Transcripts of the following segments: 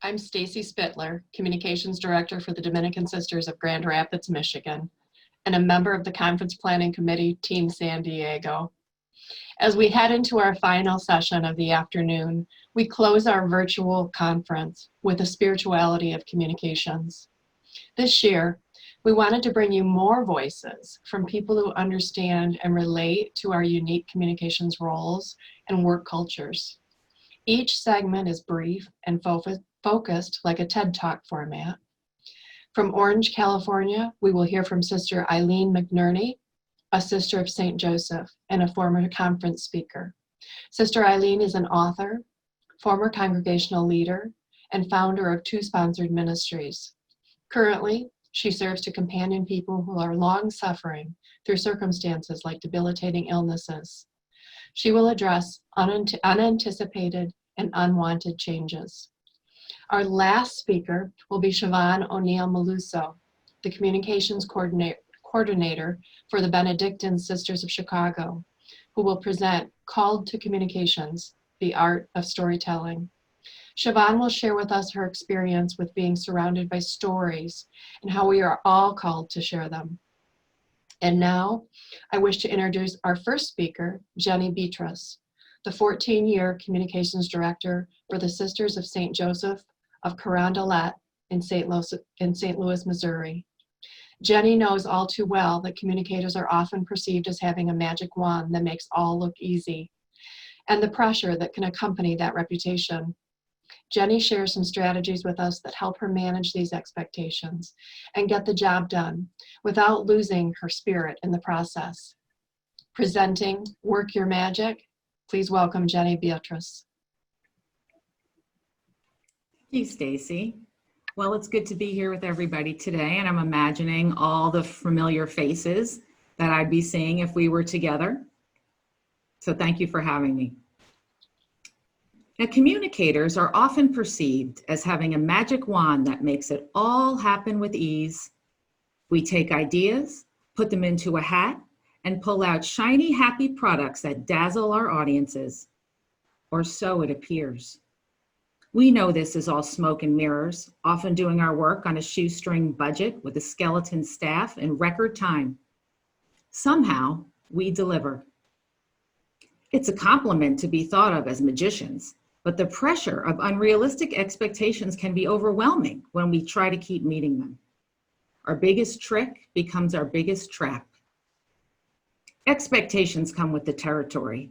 I'm Stacy Spittler, Communications Director for the Dominican Sisters of Grand Rapids, Michigan, and a member of the Conference Planning Committee, Team San Diego. As we head into our final session of the afternoon, we close our virtual conference with the spirituality of communications. This year, we wanted to bring you more voices from people who understand and relate to our unique communications roles and work cultures. Each segment is brief and focused like a TED Talk format. From Orange, California, we will hear from Sister Eileen McNerney, a sister of St. Joseph and a former conference speaker. Sister Eileen is an author, former congregational leader, and founder of 2 sponsored ministries. Currently, she serves to companion people who are long suffering through circumstances like debilitating illnesses. She will address unanticipated and unwanted changes. Our last speaker will be Siobhan O'Neill Meluso, the communications coordinator for the Benedictine Sisters of Chicago, who will present Called to Communications, the Art of Storytelling. Siobhan will share with us her experience with being surrounded by stories and how we are all called to share them. And now, I wish to introduce our first speaker, Jenny Beatrice, the 14-year communications director for the Sisters of St. Joseph of Carondelet in St. Louis, Missouri. Jenny knows all too well that communicators are often perceived as having a magic wand that makes all look easy, and the pressure that can accompany that reputation. Jenny shares some strategies with us that help her manage these expectations and get the job done without losing her spirit in the process. Presenting Work Your Magic, please welcome Jenny Beatrice. Thank you, Stacy. Well, it's good to be here with everybody today, and I'm imagining all the familiar faces that I'd be seeing if we were together. So thank you for having me. Now, communicators are often perceived as having a magic wand that makes it all happen with ease. We take ideas, put them into a hat, and pull out shiny, happy products that dazzle our audiences. Or so it appears. We know this is all smoke and mirrors, often doing our work on a shoestring budget with a skeleton staff in record time. Somehow, we deliver. It's a compliment to be thought of as magicians, but the pressure of unrealistic expectations can be overwhelming when we try to keep meeting them. Our biggest trick becomes our biggest trap. Expectations come with the territory.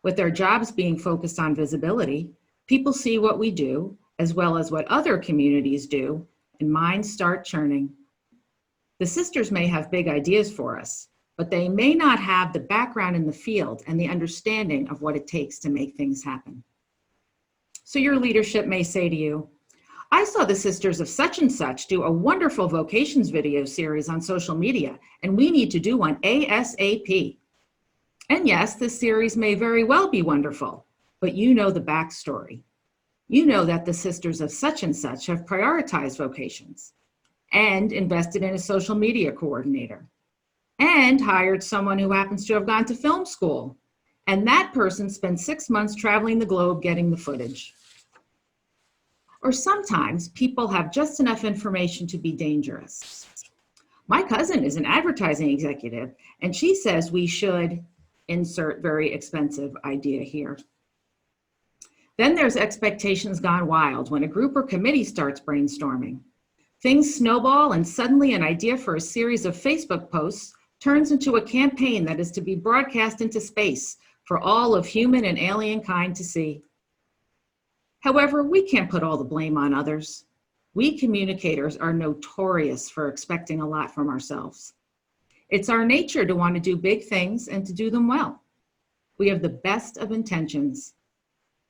With our jobs being focused on visibility, people see what we do, as well as what other communities do, and minds start churning. The sisters may have big ideas for us, but they may not have the background in the field and the understanding of what it takes to make things happen. So your leadership may say to you, I saw the Sisters of such and such do a wonderful vocations video series on social media, and we need to do one ASAP. And yes, this series may very well be wonderful, but you know the backstory. You know that the Sisters of such and such have prioritized vocations and invested in a social media coordinator and hired someone who happens to have gone to film school. And that person spent 6 months traveling the globe getting the footage. Or sometimes people have just enough information to be dangerous. My cousin is an advertising executive, and she says we should insert very expensive idea here. Then there's expectations gone wild when a group or committee starts brainstorming. Things snowball, and suddenly an idea for a series of Facebook posts turns into a campaign that is to be broadcast into space for all of human and alien kind to see. However, we can't put all the blame on others. We communicators are notorious for expecting a lot from ourselves. It's our nature to want to do big things and to do them well. We have the best of intentions.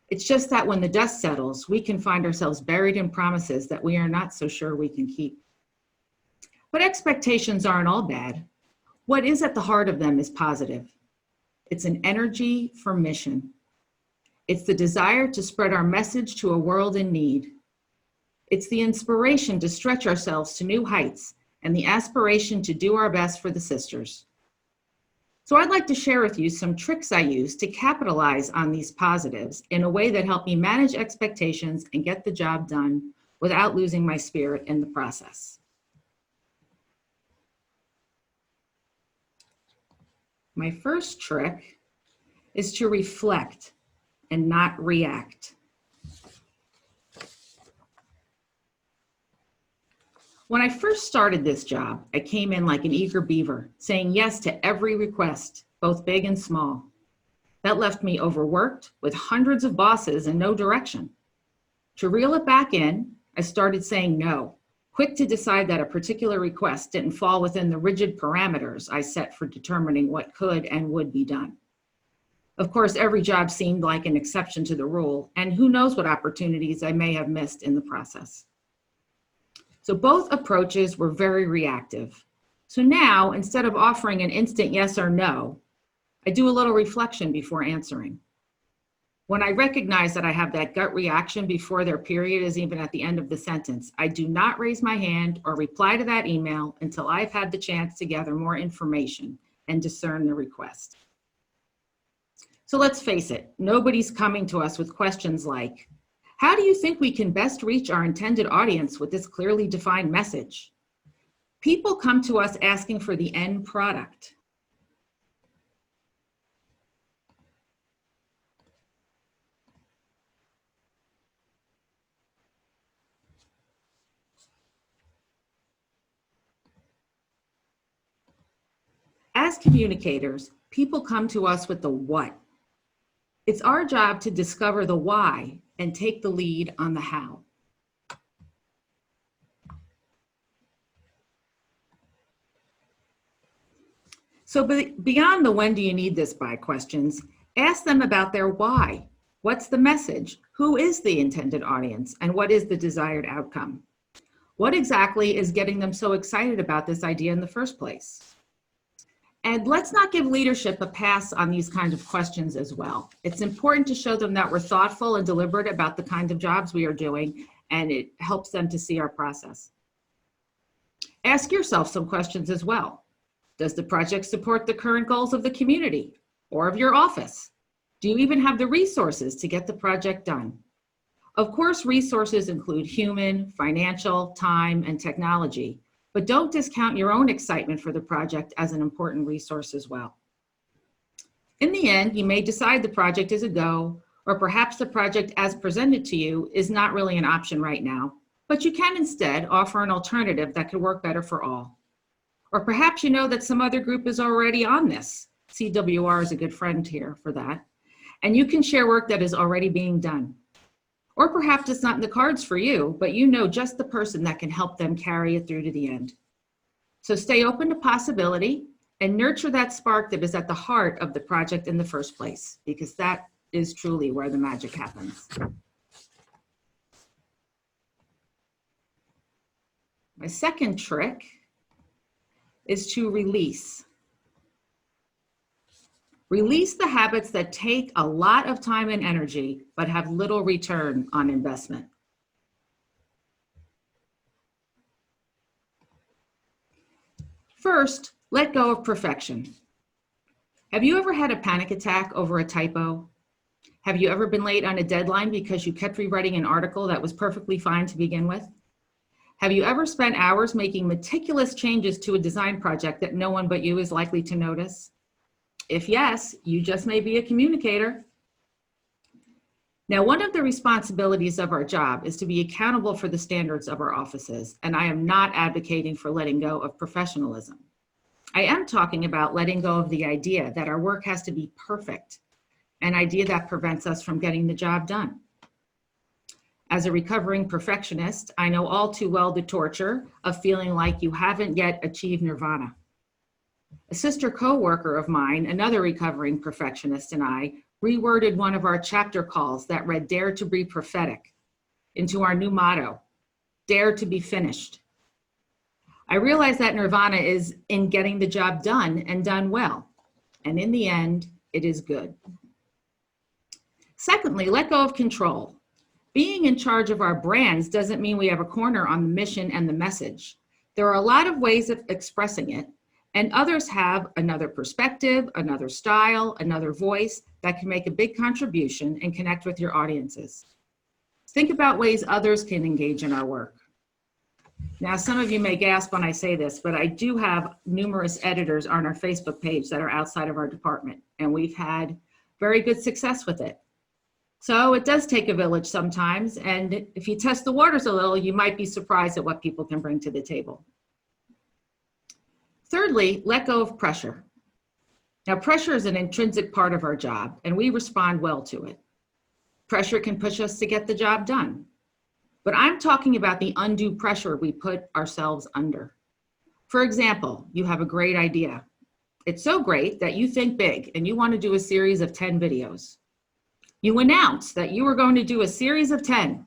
It's just that when the dust settles, we can find ourselves buried in promises that we are not so sure we can keep. But expectations aren't all bad. What is at the heart of them is positive. It's an energy for mission. It's the desire to spread our message to a world in need. It's the inspiration to stretch ourselves to new heights and the aspiration to do our best for the sisters. So I'd like to share with you some tricks I use to capitalize on these positives in a way that help me manage expectations and get the job done without losing my spirit in the process. My first trick is to reflect and not react. When I first started this job, I came in like an eager beaver, saying yes to every request, both big and small. That left me overworked with hundreds of bosses and no direction. To reel it back in, I started saying no, quick to decide that a particular request didn't fall within the rigid parameters I set for determining what could and would be done. Of course, every job seemed like an exception to the rule, and who knows what opportunities I may have missed in the process. So both approaches were very reactive. So now, instead of offering an instant yes or no, I do a little reflection before answering. When I recognize that I have that gut reaction before their period is even at the end of the sentence, I do not raise my hand or reply to that email until I've had the chance to gather more information and discern the request. So let's face it, nobody's coming to us with questions like, how do you think we can best reach our intended audience with this clearly defined message? People come to us asking for the end product. As communicators, people come to us with the what. It's our job to discover the why and take the lead on the how. So beyond the when do you need this by questions, ask them about their why. What's the message? Who is the intended audience? And what is the desired outcome? What exactly is getting them so excited about this idea in the first place? And let's not give leadership a pass on these kinds of questions as well. It's important to show them that we're thoughtful and deliberate about the kinds of jobs we are doing, and it helps them to see our process. Ask yourself some questions as well. Does the project support the current goals of the community or of your office? Do you even have the resources to get the project done? Of course, resources include human, financial, time, and technology. But don't discount your own excitement for the project as an important resource as well. In the end, you may decide the project is a go, or perhaps the project as presented to you is not really an option right now, but you can instead offer an alternative that could work better for all. Or perhaps you know that some other group is already on this. CWR is a good friend here for that. And you can share work that is already being done. Or perhaps it's not in the cards for you, but you know just the person that can help them carry it through to the end. So stay open to possibility and nurture that spark that is at the heart of the project in the first place, because that is truly where the magic happens. My second trick is to release. Release the habits that take a lot of time and energy, but have little return on investment. First, let go of perfection. Have you ever had a panic attack over a typo? Have you ever been late on a deadline because you kept rewriting an article that was perfectly fine to begin with? Have you ever spent hours making meticulous changes to a design project that no one but you is likely to notice? If yes, you just may be a communicator. Now, one of the responsibilities of our job is to be accountable for the standards of our offices, and I am not advocating for letting go of professionalism. I am talking about letting go of the idea that our work has to be perfect, an idea that prevents us from getting the job done. As a recovering perfectionist, I know all too well the torture of feeling like you haven't yet achieved nirvana. A sister co-worker of mine, another recovering perfectionist, and I reworded one of our chapter calls that read "Dare to be prophetic" into our new motto, "Dare to be finished." I realized that nirvana is in getting the job done and done well. And in the end, it is good. Secondly, let go of control. Being in charge of our brands doesn't mean we have a corner on the mission and the message. There are a lot of ways of expressing it, and others have another perspective, another style, another voice that can make a big contribution and connect with your audiences. Think about ways others can engage in our work. Now, some of you may gasp when I say this, but I do have numerous editors on our Facebook page that are outside of our department, and we've had very good success with it. So it does take a village sometimes, and if you test the waters a little, you might be surprised at what people can bring to the table. Thirdly, let go of pressure. Now, pressure is an intrinsic part of our job, and we respond well to it. Pressure can push us to get the job done. But I'm talking about the undue pressure we put ourselves under. For example, you have a great idea. It's so great that you think big and you want to do a series of 10 videos. You announce that you are going to do a series of 10,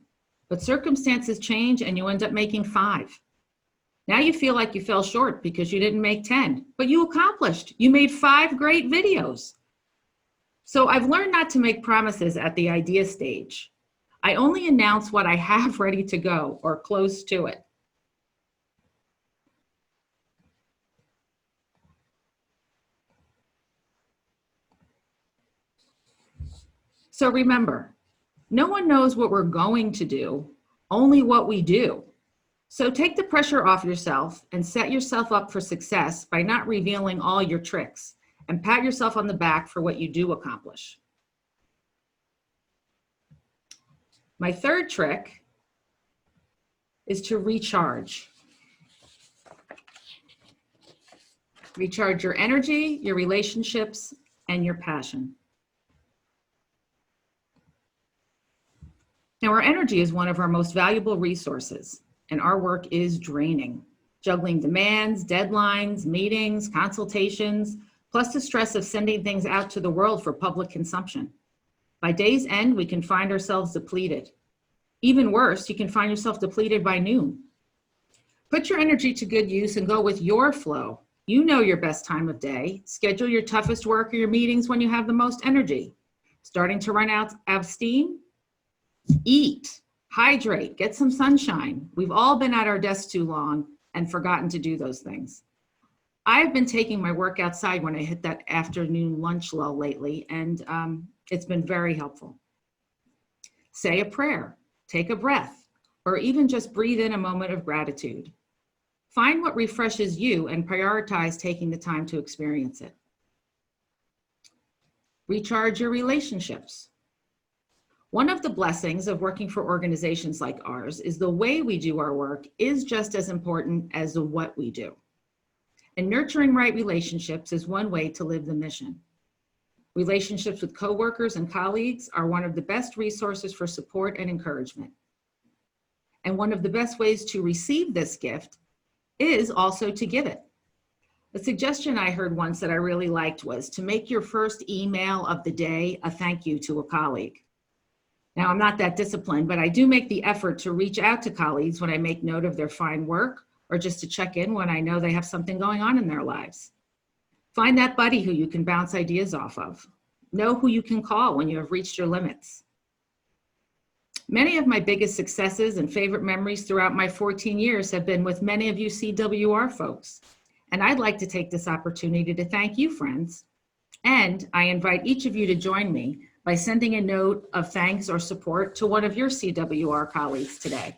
but circumstances change and you end up making 5. Now you feel like you fell short because you didn't make 10, but you accomplished. You made 5 great videos. So I've learned not to make promises at the idea stage. I only announce what I have ready to go or close to it. So remember, no one knows what we're going to do, only what we do. So take the pressure off yourself and set yourself up for success by not revealing all your tricks, and pat yourself on the back for what you do accomplish. My third trick is to recharge. Recharge your energy, your relationships, and your passion. Now, our energy is one of our most valuable resources, and our work is draining. Juggling demands, deadlines, meetings, consultations, plus the stress of sending things out to the world for public consumption. By day's end, we can find ourselves depleted. Even worse, you can find yourself depleted by noon. Put your energy to good use and go with your flow. You know your best time of day. Schedule your toughest work or your meetings when you have the most energy. Starting to run out of steam? Eat, hydrate, get some sunshine. We've all been at our desks too long and forgotten to do those things. I've been taking my work outside when I hit that afternoon lunch lull lately, and it's been very helpful. Say a prayer, take a breath, or even just breathe in a moment of gratitude. Find what refreshes you and prioritize taking the time to experience it. Recharge your relationships. One of the blessings of working for organizations like ours is the way we do our work is just as important as the what we do. And nurturing right relationships is one way to live the mission. Relationships with coworkers and colleagues are one of the best resources for support and encouragement. And one of the best ways to receive this gift is also to give it. A suggestion I heard once that I really liked was to make your first email of the day a thank you to a colleague. Now, I'm not that disciplined, but I do make the effort to reach out to colleagues when I make note of their fine work, or just to check in when I know they have something going on in their lives. Find that buddy who you can bounce ideas off of. Know who you can call when you have reached your limits. Many of my biggest successes and favorite memories throughout my 14 years have been with many of you CWR folks. And I'd like to take this opportunity to thank you, friends. And I invite each of you to join me by sending a note of thanks or support to one of your CWR colleagues today.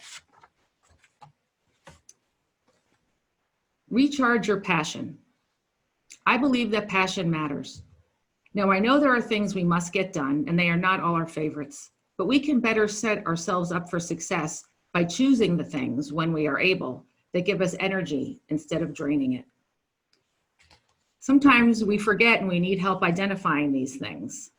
Recharge your passion. I believe that passion matters. Now, I know there are things we must get done, and they are not all our favorites, but we can better set ourselves up for success by choosing the things, when we are able, that give us energy instead of draining it. Sometimes we forget and we need help identifying these things.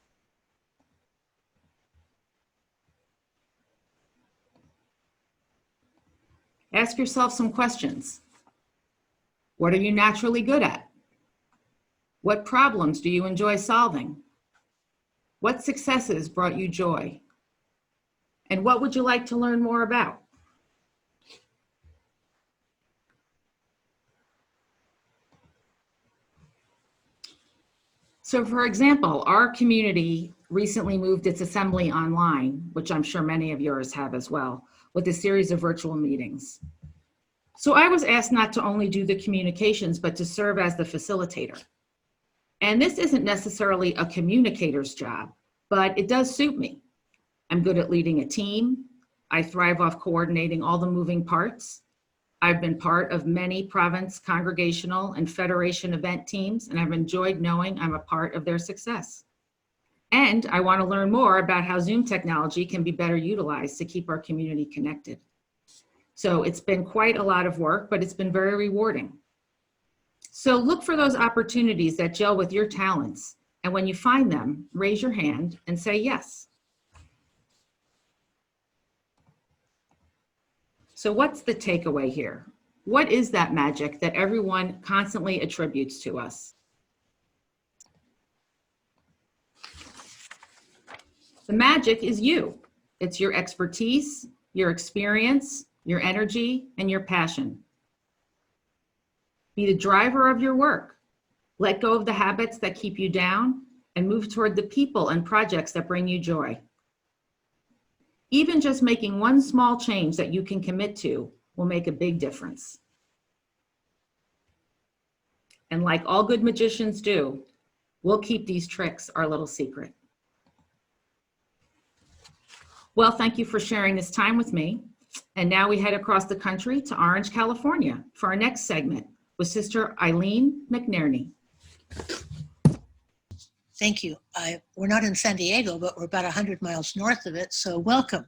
Ask yourself some questions. What are you naturally good at? What problems do you enjoy solving? What successes brought you joy? And what would you like to learn more about? So for example, our community recently moved its assembly online, which I'm sure many of yours have as well, with a series of virtual meetings. So I was asked not to only do the communications, but to serve as the facilitator. And this isn't necessarily a communicator's job, but it does suit me. I'm good at leading a team. I thrive off coordinating all the moving parts. I've been part of many province, congregational, and federation event teams, and I've enjoyed knowing I'm a part of their success. And I want to learn more about how Zoom technology can be better utilized to keep our community connected. So it's been quite a lot of work, but it's been very rewarding. So look for those opportunities that gel with your talents. And when you find them, raise your hand and say yes. So what's the takeaway here? What is that magic that everyone constantly attributes to us? The magic is you. It's your expertise, your experience, your energy, and your passion. Be the driver of your work. Let go of the habits that keep you down and move toward the people and projects that bring you joy. Even just making one small change that you can commit to will make a big difference. And like all good magicians do, we'll keep these tricks our little secret. Well, thank you for sharing this time with me. And now we head across the country to Orange, California for our next segment with Sister Eileen McNerney. Thank you. We're not in San Diego, but we're about 100 miles north of it, so welcome.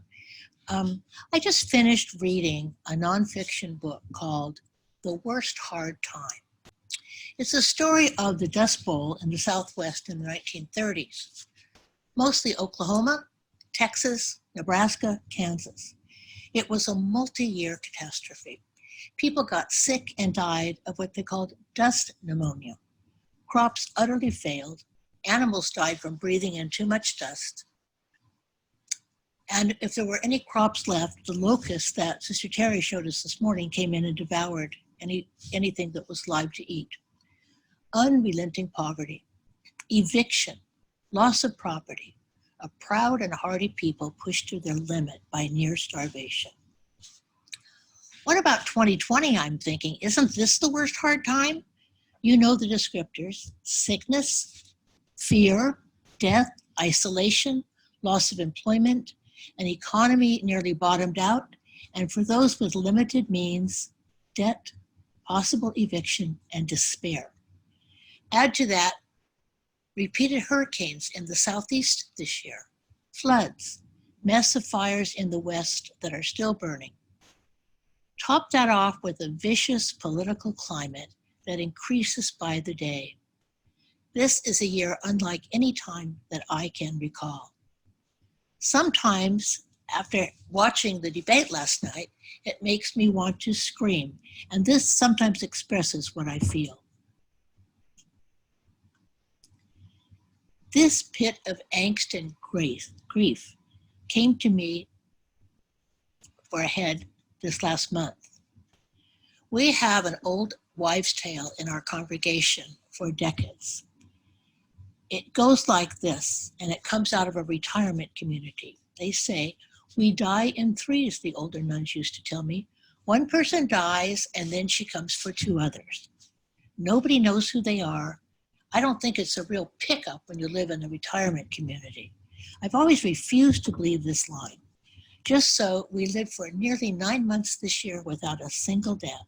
I just finished reading a nonfiction book called The Worst Hard Time. It's a story of the Dust Bowl in the Southwest in the 1930s, mostly Oklahoma, Texas, Nebraska, Kansas. It was a multi-year catastrophe. People got sick and died of what they called dust pneumonia. Crops utterly failed. Animals died from breathing in too much dust. And if there were any crops left, the locusts that Sister Terry showed us this morning came in and devoured anything that was live to eat. Unrelenting poverty, eviction, loss of property, a proud and hardy people pushed to their limit by near starvation. What about 2020, I'm thinking? Isn't this the worst hard time? You know the descriptors: sickness, fear, death, isolation, loss of employment, an economy nearly bottomed out, and for those with limited means, debt, possible eviction, and despair. Add to that repeated hurricanes in the southeast this year, floods, mess of fires in the west that are still burning. Top that off with a vicious political climate that increases by the day. This is a year unlike any time that I can recall. Sometimes, after watching the debate last night, it makes me want to scream, and this sometimes expresses what I feel. This pit of angst and grief came to me for a head this last month. We have an old wives' tale in our congregation for decades. It goes like this, and it comes out of a retirement community. They say, we die in threes, the older nuns used to tell me. One person dies, and then she comes for two others. Nobody knows who they are. I don't think it's a real pickup when you live in a retirement community. I've always refused to believe this line. Just so, we lived for nearly 9 months this year without a single death.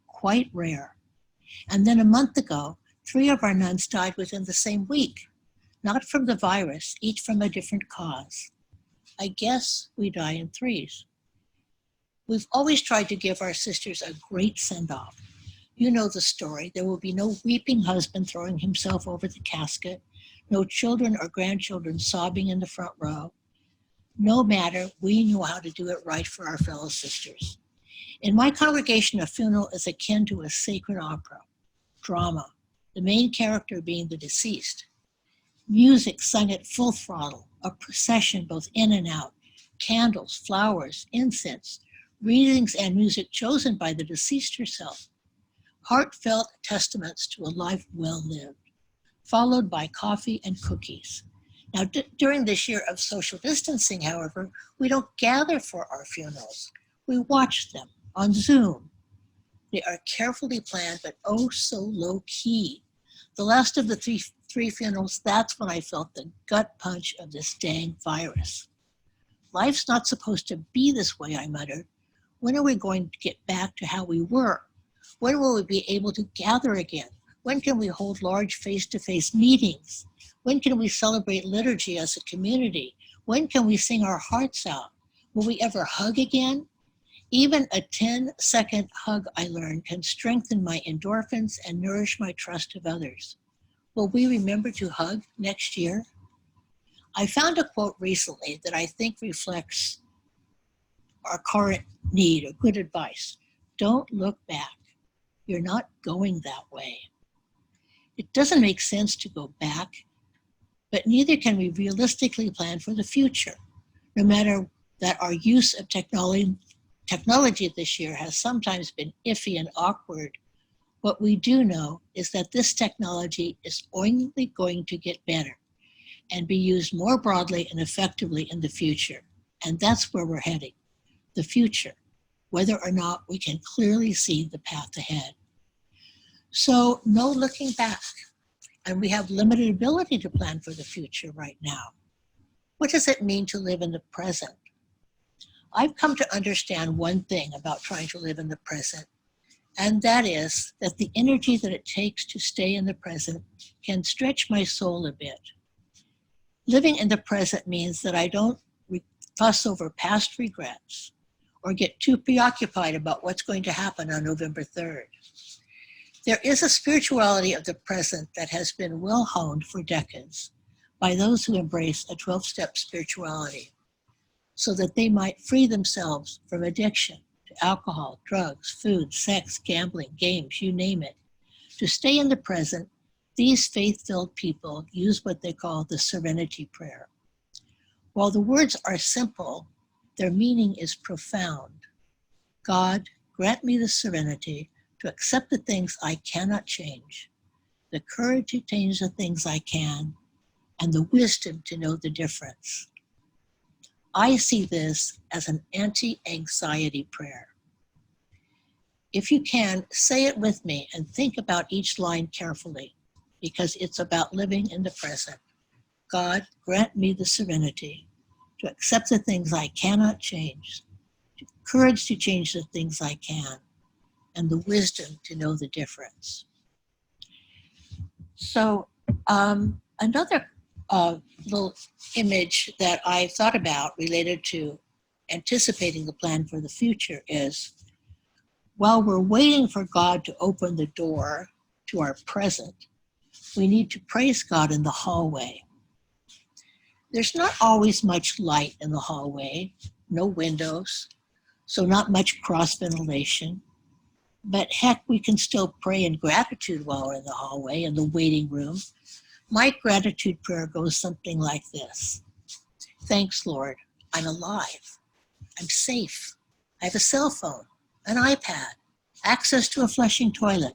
Quite rare. And then a month ago, 3 of our nuns died within the same week. Not from the virus, each from a different cause. I guess we die in threes. We've always tried to give our sisters a great send-off. You know the story. There will be no weeping husband throwing himself over the casket, no children or grandchildren sobbing in the front row. No matter, we knew how to do it right for our fellow sisters. In my congregation, a funeral is akin to a sacred opera, drama, the main character being the deceased. Music sung at full throttle, a procession both in and out, candles, flowers, incense, readings and music chosen by the deceased herself. Heartfelt testaments to a life well lived, followed by coffee and cookies. Now, during this year of social distancing, however, we don't gather for our funerals. We watch them on Zoom. They are carefully planned, but oh so low key. The last of the three funerals, that's when I felt the gut punch of this dang virus. Life's not supposed to be this way, I muttered. When are we going to get back to how we were? When will we be able to gather again? When can we hold large face-to-face meetings? When can we celebrate liturgy as a community? When can we sing our hearts out? Will we ever hug again? Even a 10-second hug, I learned, can strengthen my endorphins and nourish my trust of others. Will we remember to hug next year? I found a quote recently that I think reflects our current need of good advice. Don't look back. You're not going that way. It doesn't make sense to go back, but neither can we realistically plan for the future. No matter that our use of technology this year has sometimes been iffy and awkward, what we do know is that this technology is only going to get better and be used more broadly and effectively in the future. And that's where we're heading, the future, whether or not we can clearly see the path ahead. So no looking back, and we have limited ability to plan for the future right now. What does it mean to live in the present? I've come to understand one thing about trying to live in the present, and that is that the energy that it takes to stay in the present can stretch my soul a bit. Living in the present means that I don't fuss over past regrets or get too preoccupied about what's going to happen on November 3rd. There is a spirituality of the present that has been well honed for decades by those who embrace a 12-step spirituality so that they might free themselves from addiction to alcohol, drugs, food, sex, gambling, games, you name it. To stay in the present, these faith-filled people use what they call the serenity prayer. While the words are simple, their meaning is profound. God, grant me the serenity to accept the things I cannot change, the courage to change the things I can, and the wisdom to know the difference. I see this as an anti-anxiety prayer. If you can, say it with me and think about each line carefully, because it's about living in the present. God, grant me the serenity to accept the things I cannot change, the courage to change the things I can, and the wisdom to know the difference. So another little image that I thought about related to anticipating the plan for the future is, while we're waiting for God to open the door to our present, we need to praise God in the hallway. There's not always much light in the hallway, no windows, so not much cross ventilation. But heck, we can still pray in gratitude while we're in the hallway, in the waiting room. My gratitude prayer goes something like this. Thanks, Lord, I'm alive. I'm safe. I have a cell phone, an iPad, access to a flushing toilet,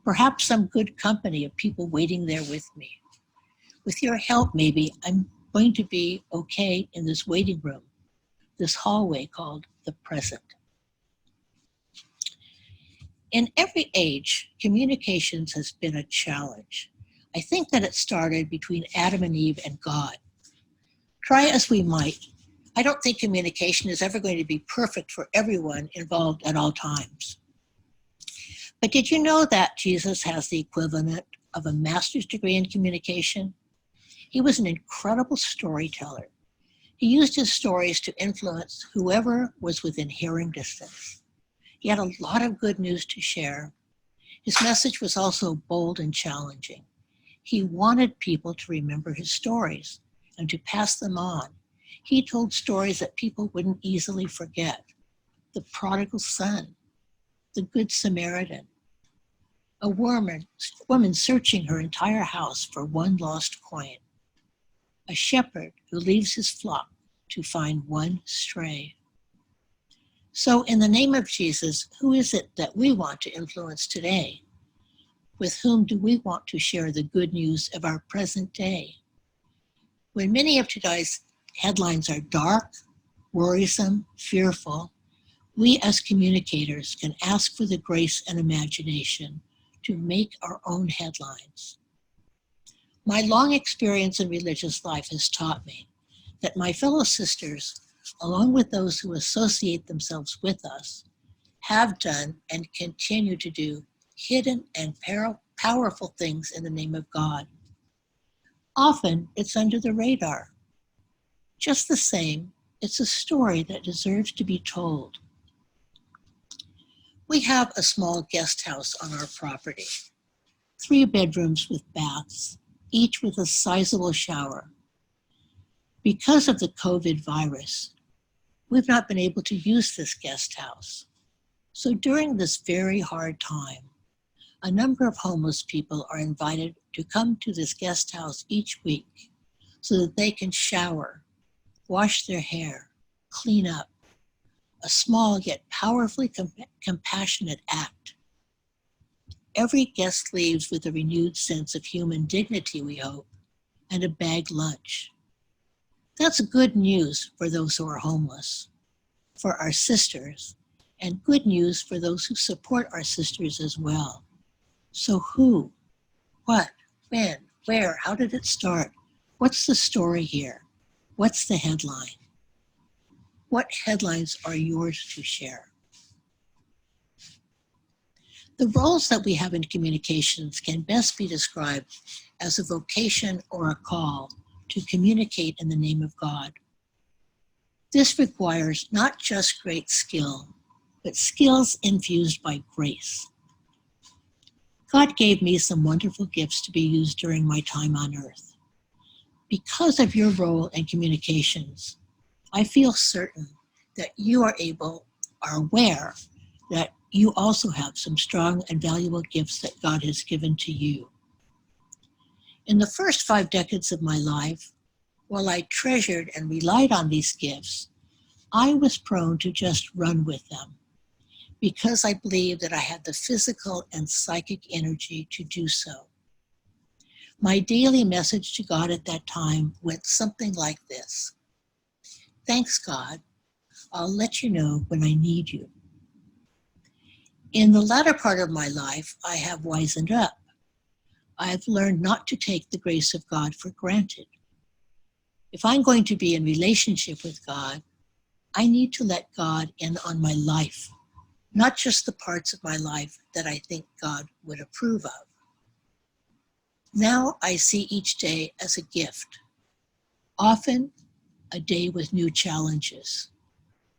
perhaps some good company of people waiting there with me. With your help, maybe, I'm going to be okay in this waiting room, this hallway called the present. In every age, communications has been a challenge. I think that it started between Adam and Eve and God. Try as we might, I don't think communication is ever going to be perfect for everyone involved at all times. But did you know that Jesus has the equivalent of a master's degree in communication? He was an incredible storyteller. He used his stories to influence whoever was within hearing distance. He had a lot of good news to share. His message was also bold and challenging. He wanted people to remember his stories and to pass them on. He told stories that people wouldn't easily forget. The prodigal son, the good Samaritan, a woman searching her entire house for one lost coin, a shepherd who leaves his flock to find one stray. So in the name of Jesus, who is it that we want to influence today? With whom do we want to share the good news of our present day? When many of today's headlines are dark, worrisome, fearful, we as communicators can ask for the grace and imagination to make our own headlines. My long experience in religious life has taught me that my fellow sisters along with those who associate themselves with us, have done and continue to do hidden and powerful things in the name of God. Often it's under the radar. Just the same, it's a story that deserves to be told. We have a small guest house on our property, 3 bedrooms with baths, each with a sizable shower. Because of the COVID virus, we've not been able to use this guest house. So during this very hard time, a number of homeless people are invited to come to this guest house each week so that they can shower, wash their hair, clean up, a small yet powerfully compassionate act. Every guest leaves with a renewed sense of human dignity, we hope, and a bagged lunch. That's good news for those who are homeless, for our sisters, and good news for those who support our sisters as well. So who, what, when, where, how did it start? What's the story here? What's the headline? What headlines are yours to share? The roles that we have in communications can best be described as a vocation or a call to communicate in the name of God. This requires not just great skill, but skills infused by grace. God gave me some wonderful gifts to be used during my time on earth. Because of your role in communications, I feel certain that you are aware that you also have some strong and valuable gifts that God has given to you. In the first 5 decades of my life, while I treasured and relied on these gifts, I was prone to just run with them because I believed that I had the physical and psychic energy to do so. My daily message to God at that time went something like this: thanks, God. I'll let you know when I need you. In the latter part of my life, I have wisened up. I've learned not to take the grace of God for granted. If I'm going to be in relationship with God, I need to let God in on my life, not just the parts of my life that I think God would approve of. Now I see each day as a gift, often a day with new challenges.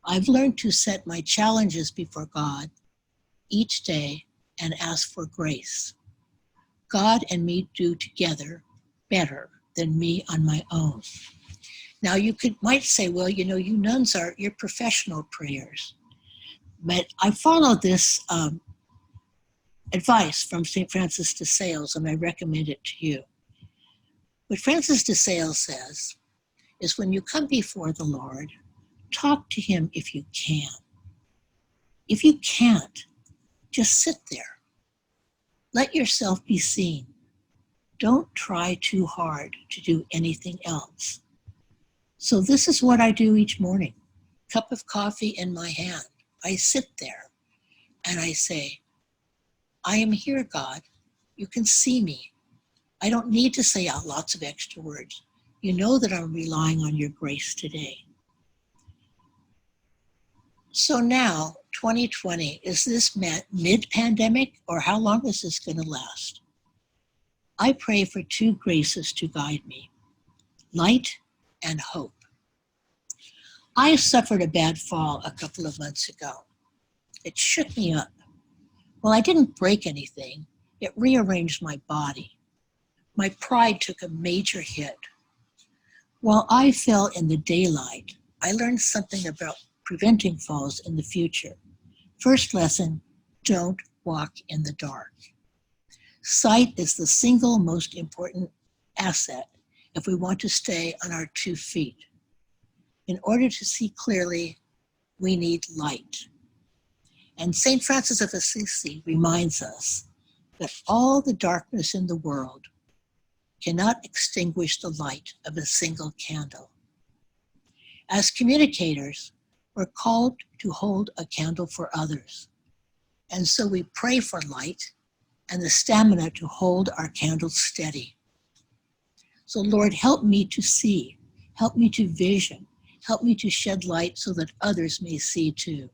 I've learned to set my challenges before God each day and ask for grace. God and me do together better than me on my own. Now you might say, well, you nuns are your professional prayers. But I follow this advice from St. Francis de Sales, and I recommend it to you. What Francis de Sales says is when you come before the Lord, talk to him if you can. If you can't, just sit there. Let yourself be seen. Don't try too hard to do anything else. So this is what I do each morning. Cup of coffee in my hand. I sit there and I say, I am here, God. You can see me. I don't need to say out lots of extra words. You know that I'm relying on your grace today. So now, 2020, is this mid-pandemic, or how long is this going to last? I pray for 2 graces to guide me: light and hope. I suffered a bad fall a couple of months ago. It shook me up. Well, I didn't break anything. It rearranged my body. My pride took a major hit. While I fell in the daylight, I learned something about preventing falls in the future. First lesson, don't walk in the dark. Sight is the single most important asset if we want to stay on our 2 feet. In order to see clearly, we need light. And St. Francis of Assisi reminds us that all the darkness in the world cannot extinguish the light of a single candle. As communicators, we're called to hold a candle for others. And so we pray for light and the stamina to hold our candles steady. So Lord, help me to see, help me to vision, Help me to shed light so that others may see too.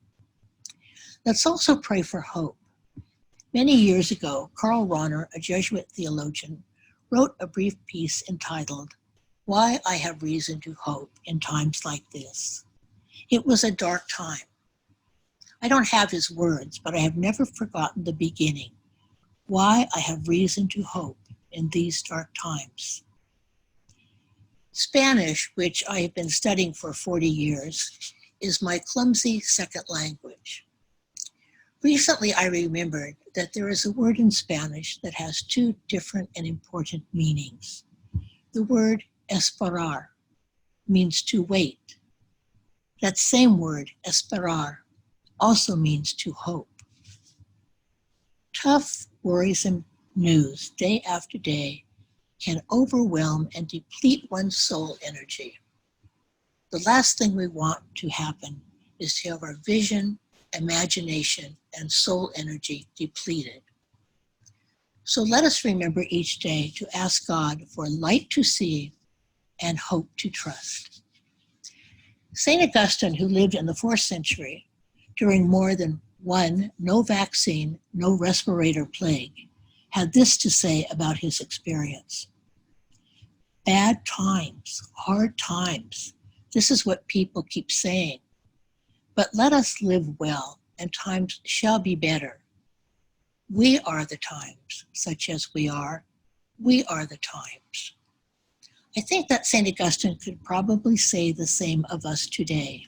Let's also pray for hope. Many years ago, Karl Rahner, a Jesuit theologian, wrote a brief piece entitled, "Why I Have Reason to Hope in Times Like This." It was a dark time. I don't have his words, but I have never forgotten the beginning. Why I have reason to hope in these dark times. Spanish, which I have been studying for 40 years, is my clumsy second language. Recently, I remembered that there is a word in Spanish that has two different and important meanings. The word esperar means to wait. That same word, esperar, also means to hope. Tough, worrisome news day after day can overwhelm and deplete one's soul energy. The last thing we want to happen is to have our vision, imagination, and soul energy depleted. So let us remember each day to ask God for light to see and hope to trust. St. Augustine, who lived in the 4th century during more than one no vaccine, no respirator plague, had this to say about his experience. Bad times, hard times, this is what people keep saying. But let us live well, and times shall be better. We are the times, such as we are. We are the times. I think that St. Augustine could probably say the same of us today.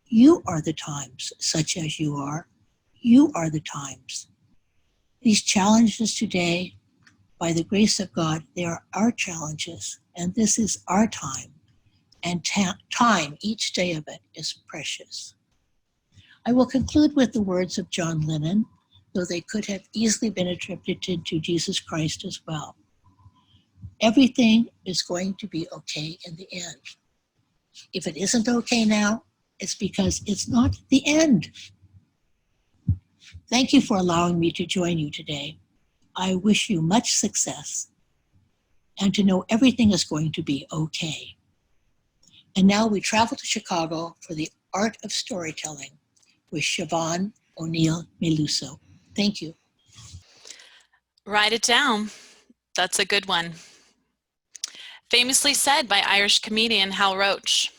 You are the times, such as you are. You are the times. These challenges today, by the grace of God, they are our challenges, and this is our time. And time, each day of it, is precious. I will conclude with the words of John Lennon, though they could have easily been attributed to Jesus Christ as well. Everything is going to be okay in the end. If it isn't okay now, it's because it's not the end. Thank you for allowing me to join you today. I wish you much success and to know everything is going to be okay. And now we travel to Chicago for the art of storytelling with Siobhan O'Neill Meluso. Thank you. Write it down. That's a good one. Famously said by Irish comedian Hal Roach.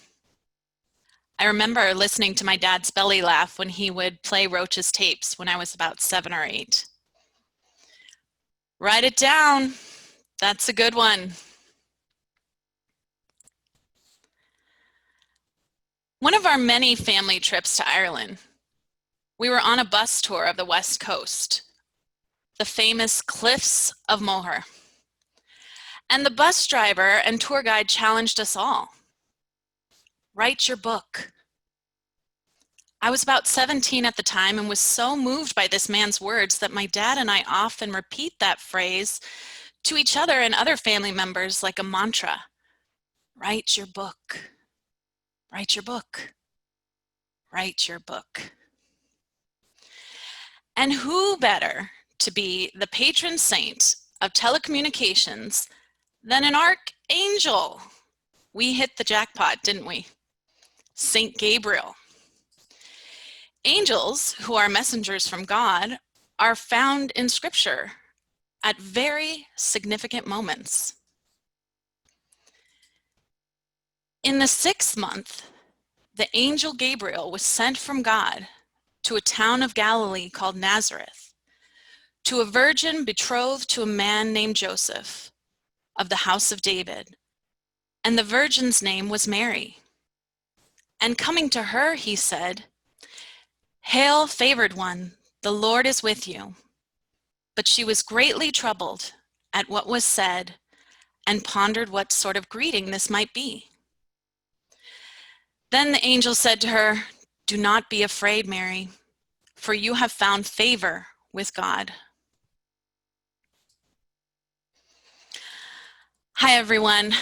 I remember listening to my dad's belly laugh when he would play Roach's tapes when I was about 7 or 8. Write it down. That's a good one. One of our many family trips to Ireland, we were on a bus tour of the West Coast, the famous Cliffs of Moher. And the bus driver and tour guide challenged us all. Write your book. I was about 17 at the time and was so moved by this man's words that my dad and I often repeat that phrase to each other and other family members like a mantra. Write your book. Write your book. Write your book. And who better to be the patron saint of telecommunications than an archangel? We hit the jackpot, didn't we? Saint Gabriel. Angels, who are messengers from God, are found in Scripture at very significant moments. In the 6th month, the angel Gabriel was sent from God to a town of Galilee called Nazareth, to a virgin betrothed to a man named Joseph of the house of David, and the virgin's name was Mary. And coming to her, he said, "Hail, favored one, the Lord is with you." But she was greatly troubled at what was said and pondered what sort of greeting this might be. Then the angel said to her, "Do not be afraid, Mary, for you have found favor with God." Hi, everyone.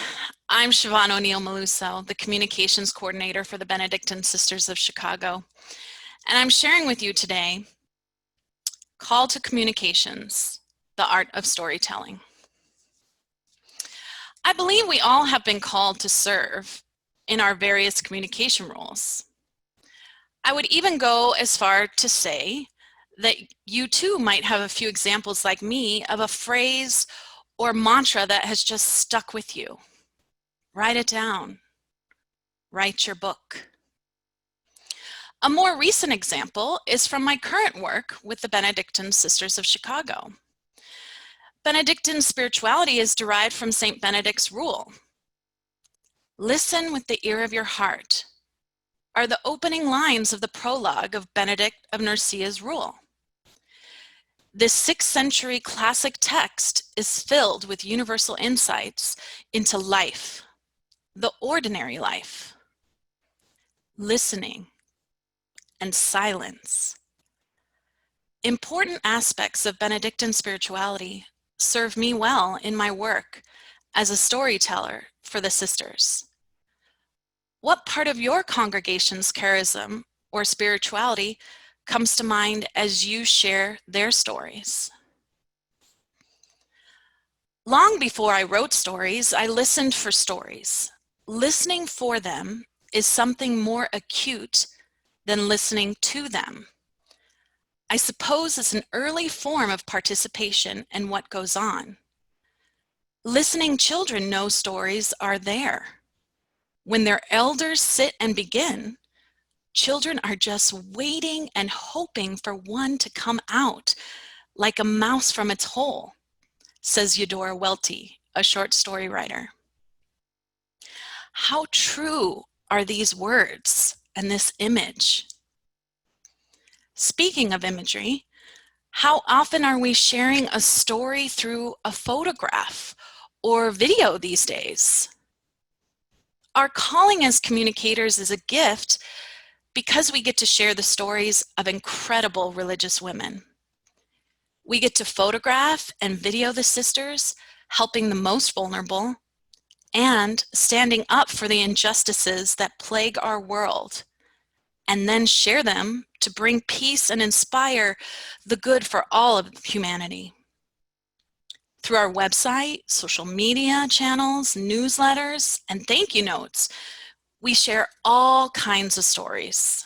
I'm Siobhan O'Neill Meluso, the Communications Coordinator for the Benedictine Sisters of Chicago. And I'm sharing with you today, Call to Communications, the Art of Storytelling. I believe we all have been called to serve, in our various communication roles. I would even go as far to say that you too might have a few examples like me of a phrase or mantra that has just stuck with you. Write it down. Write your book. A more recent example is from my current work with the Benedictine Sisters of Chicago. Benedictine spirituality is derived from St. Benedict's rule. Listen with the ear of your heart are the opening lines of the prologue of Benedict of Nursia's rule. This 6th century classic text is filled with universal insights into life, the ordinary life, listening, and silence. Important aspects of Benedictine spirituality serve me well in my work as a storyteller for the sisters. What part of your congregation's charism or spirituality comes to mind as you share their stories? Long before I wrote stories, I listened for stories. Listening for them is something more acute than listening to them. I suppose it's an early form of participation in what goes on. Listening children know stories are there. When their elders sit and begin, children are just waiting and hoping for one to come out like a mouse from its hole, says Eudora Welty, a short story writer. How true are these words and this image? Speaking of imagery, how often are we sharing a story through a photograph or video these days? Our calling as communicators is a gift because we get to share the stories of incredible religious women. We get to photograph and video the sisters helping the most vulnerable and standing up for the injustices that plague our world, and then share them to bring peace and inspire the good for all of humanity. Through our website, social media channels, newsletters, and thank you notes, we share all kinds of stories.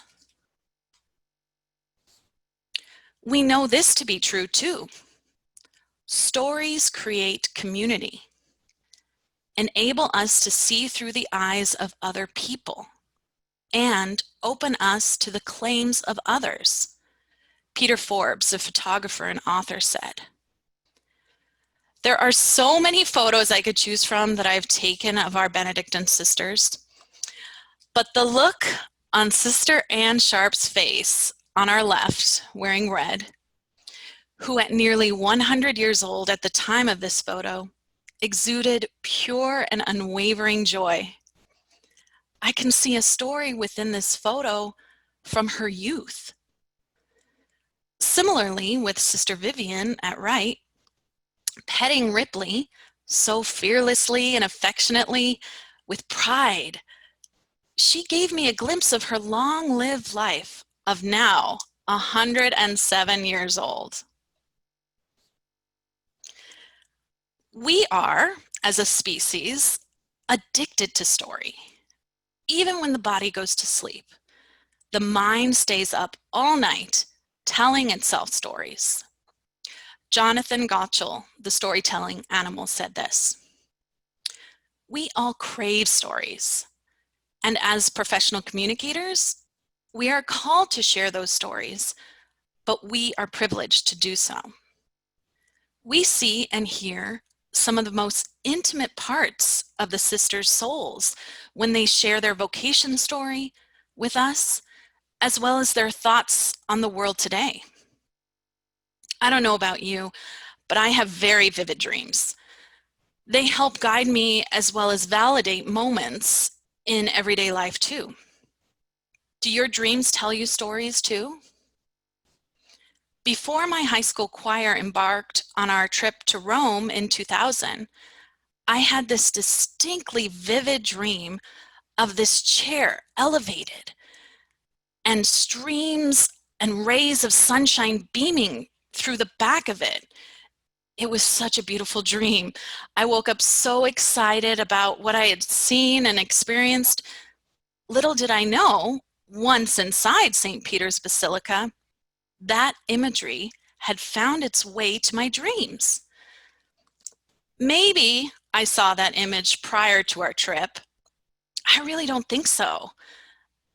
We know this to be true too. Stories create community, enable us to see through the eyes of other people, and open us to the claims of others. Peter Forbes, a photographer and author, said. There are so many photos I could choose from that I've taken of our Benedictine sisters, but the look on Sister Anne Sharp's face on our left, wearing red, who at nearly 100 years old at the time of this photo, exuded pure and unwavering joy. I can see a story within this photo from her youth. Similarly, with Sister Vivian at right, petting Ripley so fearlessly and affectionately with pride, she gave me a glimpse of her long-lived life of now 107 years old. We are, as a species, addicted to story. Even when the body goes to sleep, the mind stays up all night telling itself stories. Jonathan Gottschall, the storytelling animal, said this. We all crave stories, and as professional communicators, we are called to share those stories, but we are privileged to do so. We see and hear some of the most intimate parts of the sisters' souls when they share their vocation story with us, as well as their thoughts on the world today. I don't know about you, but I have very vivid dreams. They help guide me as well as validate moments in everyday life too. Do your dreams tell you stories too? Before my high school choir embarked on our trip to Rome in 2000, I had this distinctly vivid dream of this chair elevated and streams and rays of sunshine beaming through the back of it. It was such a beautiful dream. I woke up so excited about what I had seen and experienced Little did I know, once inside St. Peter's Basilica, that imagery had found its way to my dreams. Maybe I saw that image prior to our trip. I really don't think so.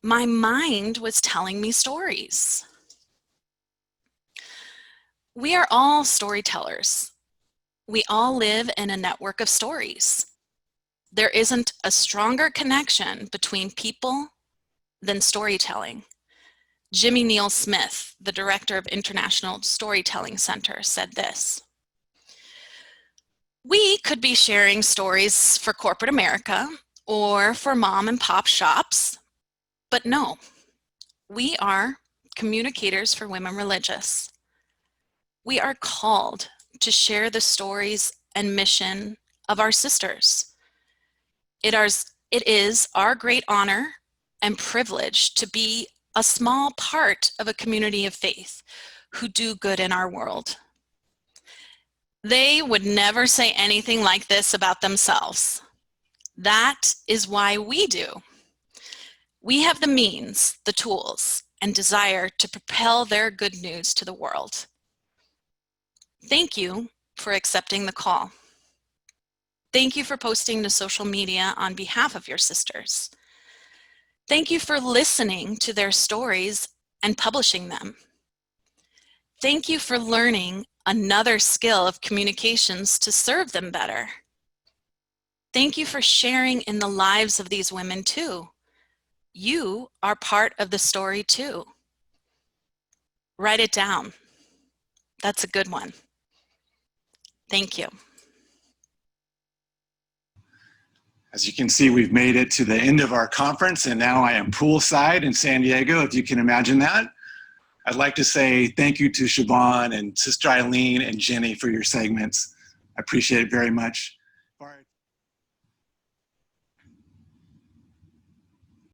My mind was telling me stories. We are all storytellers. We all live in a network of stories. There isn't a stronger connection between people than storytelling. Jimmy Neal Smith, the director of International Storytelling Center, said this: "We could be sharing stories for corporate America or for mom and pop shops, but no, we are communicators for women religious. We are called to share the stories and mission of our sisters. It is our great honor and privilege to be a small part of a community of faith who do good in our world." They would never say anything like this about themselves. That is why we do. We have the means, the tools, and desire to propel their good news to the world. Thank you for accepting the call. Thank you for posting to social media on behalf of your sisters. Thank you for listening to their stories and publishing them. Thank you for learning another skill of communications to serve them better. Thank you for sharing in the lives of these women too. You are part of the story too. Write it down. That's a good one. Thank you. As you can see, we've made it to the end of our conference, and now I am poolside in San Diego, if you can imagine that. I'd like to say thank you to Siobhan and Sister Eileen and Jenny for your segments. I appreciate it very much.